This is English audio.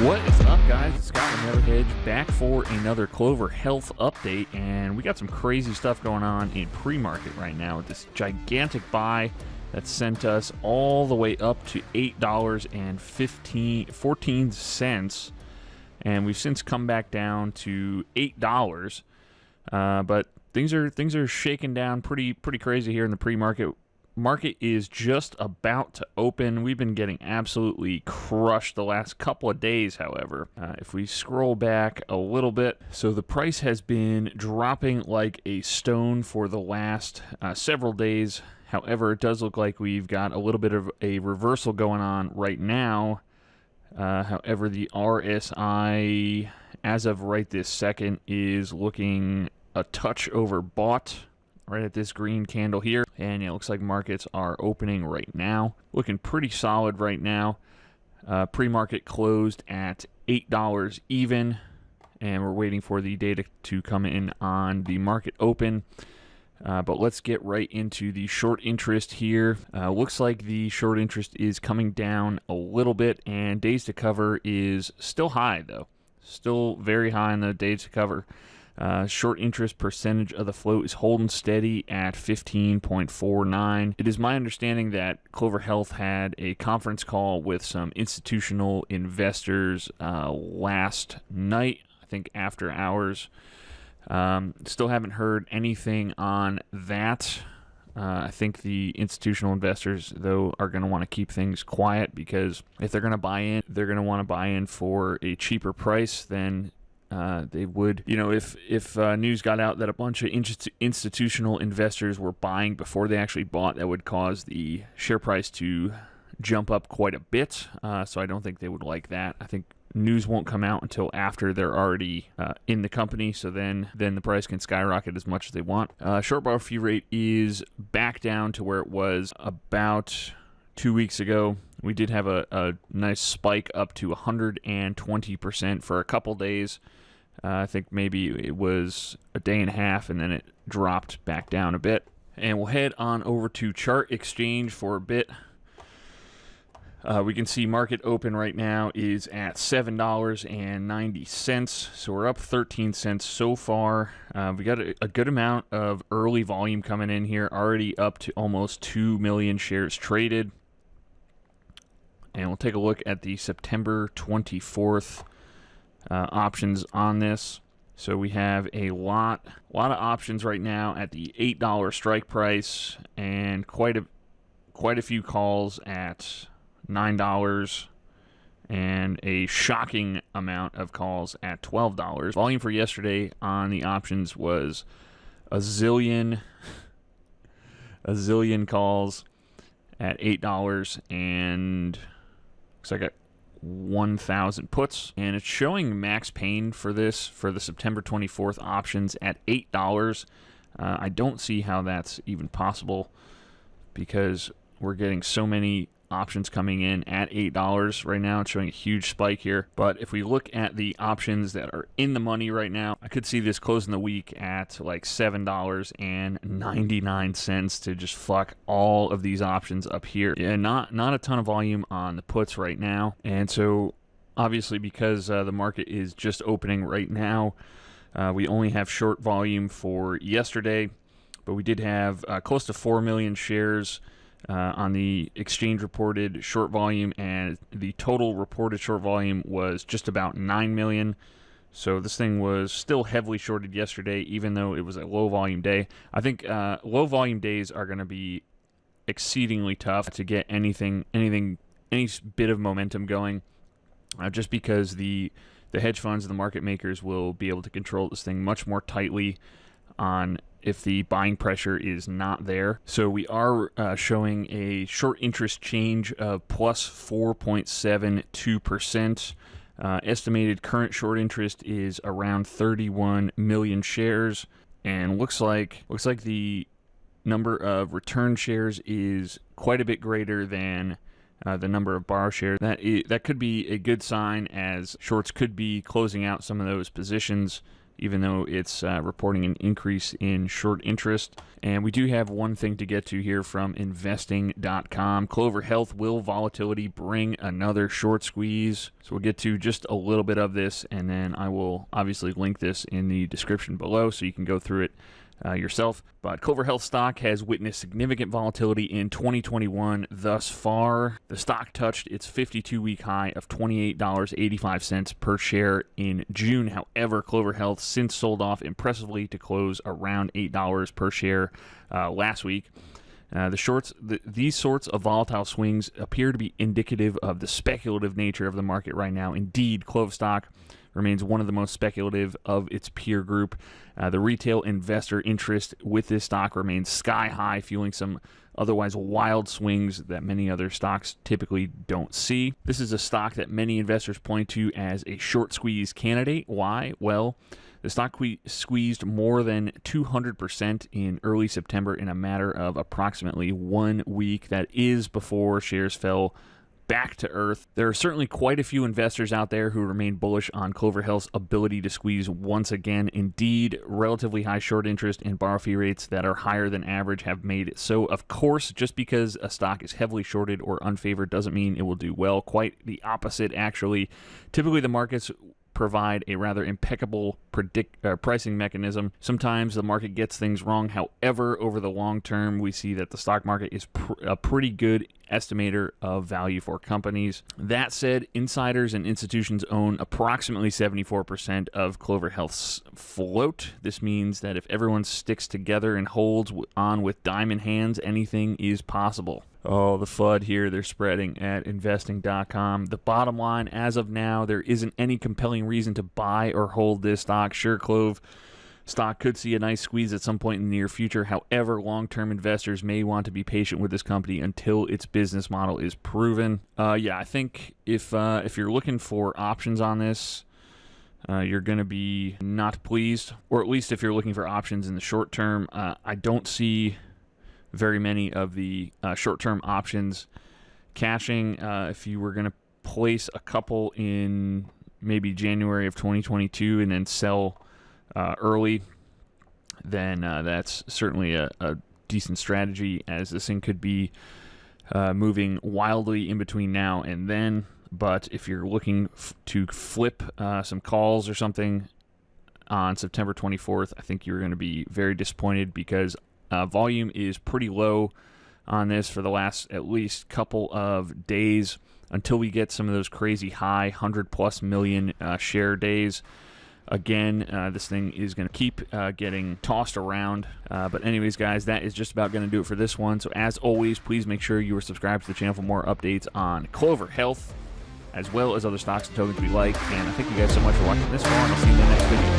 What is up, guys? It's Scott from Neverhedge back for another Clover Health update, and we got some crazy stuff going on in pre-market right now with this gigantic buy that sent us all the way up to $8.14, and we've since come back down to $8. But things are shaking down pretty crazy here in the pre-market. Market is just about to open. We've been getting absolutely crushed the last couple of days, however. If we scroll back a little bit, so the price has been dropping like a stone for the last several days. However, it does look like we've got a little bit of a reversal going on right now. However, the RSI, as of right this second, is looking a touch overbought right at this green candle here, and it looks like markets are opening right now, looking pretty solid right now. Pre-market closed at $8 even, and we're waiting for the data to come in on the market open. But let's get right into the short interest here. Looks like the short interest is coming down a little bit, and days to cover is still high though, still very high in the days to cover. Short interest percentage of the float is holding steady at 15.49. It is my understanding that Clover Health had a conference call with some institutional investors last night, I think after hours. Still haven't heard anything on that. I think the institutional investors, though, are going to want to keep things quiet, because if they're going to buy in, they're going to want to buy in for a cheaper price than they would, if news got out that a bunch of institutional investors were buying before they actually bought, that would cause the share price to jump up quite a bit. So I don't think they would like that. I think news won't come out until after they're already in the company, so then the price can skyrocket as much as they want. Short borrow fee rate is back down to where it was about 2 weeks ago. We did have a nice spike up to 120% for a couple days. I think maybe it was a day and a half, and then it dropped back down a bit. And we'll head on over to Chart Exchange for a bit. We can see market open right now is at $7.90, so we're up 13 cents so far. We got a good amount of early volume coming in here, already up to almost 2 million shares traded. And we'll take a look at the September 24th options on this. So we have a lot of options right now at the $8 strike price, and quite a few calls at $9, and a shocking amount of calls at $12. Volume for yesterday on the options was a zillion calls at $8, and looks like 1,000 puts, and it's showing max pain for the September 24th options at $8. I don't see how that's even possible, because we're getting so many options coming in at $8 right now. It's showing a huge spike here. But if we look at the options that are in the money right now, I could see this closing the week at like $7.99 to just fuck all of these options up here. Yeah, not a ton of volume on the puts right now. And so obviously, because the market is just opening right now, we only have short volume for yesterday, but we did have close to 4 million shares on the exchange reported short volume, and the total reported short volume was just about 9 million. So this thing was still heavily shorted yesterday, even though it was a low volume day. I think low volume days are going to be exceedingly tough to get any bit of momentum going, just because the hedge funds and the market makers will be able to control this thing much more tightly on if the buying pressure is not there. So we are showing a short interest change of plus 4.72%. Estimated current short interest is around 31 million shares, and looks like the number of return shares is quite a bit greater than the number of borrow shares. That could be a good sign, as shorts could be closing out some of those positions even though it's reporting an increase in short interest. And we do have one thing to get to here from investing.com. Clover Health, will volatility bring another short squeeze? So we'll get to just a little bit of this, and then I will obviously link this in the description below so you can go through it yourself. But Clover Health stock has witnessed significant volatility in 2021 thus far. The stock touched its 52-week high of $28.85 per share in June. However, Clover Health since sold off impressively to close around $8 per share last week. These sorts of volatile swings appear to be indicative of the speculative nature of the market right now. Indeed, CLOV stock remains one of the most speculative of its peer group. The retail investor interest with this stock remains sky high, fueling some otherwise wild swings that many other stocks typically don't see. This is a stock that many investors point to as a short squeeze candidate. Why? Well, the stock squeezed more than 200% in early September in a matter of approximately 1 week. That is before shares fell back to earth. There are certainly quite a few investors out there who remain bullish on Clover Health's ability to squeeze once again. Indeed, relatively high short interest and borrow fee rates that are higher than average have made it so. Of course, just because a stock is heavily shorted or unfavored doesn't mean it will do well. Quite the opposite, actually. Typically, the markets provide a rather impeccable pricing mechanism. Sometimes the market gets things wrong. However, over the long term, we see that the stock market is a pretty good estimator of value for companies. That said, insiders and institutions own approximately 74% of Clover Health's float. This means that if everyone sticks together and holds on with diamond hands, anything is possible. Oh, the FUD here they're spreading at investing.com. The bottom line, as of now, there isn't any compelling reason to buy or hold this stock. Sure, CLOV stock could see a nice squeeze at some point in the near future. However, long-term investors may want to be patient with this company until its business model is proven. I think if you're looking for options on this, you're going to be not pleased, or at least if you're looking for options in the short term. I don't see very many of the short-term options cashing. If you were going to place a couple in maybe January of 2022 and then sell early, then that's certainly a decent strategy, as this thing could be moving wildly in between now and then. But if you're looking to flip some calls or something on September 24th, I think you're going to be very disappointed, because volume is pretty low on this for the last at least couple of days until we get some of those crazy high 100+ million share days. Again, this thing is going to keep getting tossed around. But anyways, guys, that is just about going to do it for this one. So as always, please make sure you are subscribed to the channel for more updates on Clover Health, as well as other stocks and tokens we like. And I thank you guys so much for watching this far, and I'll see you in the next video.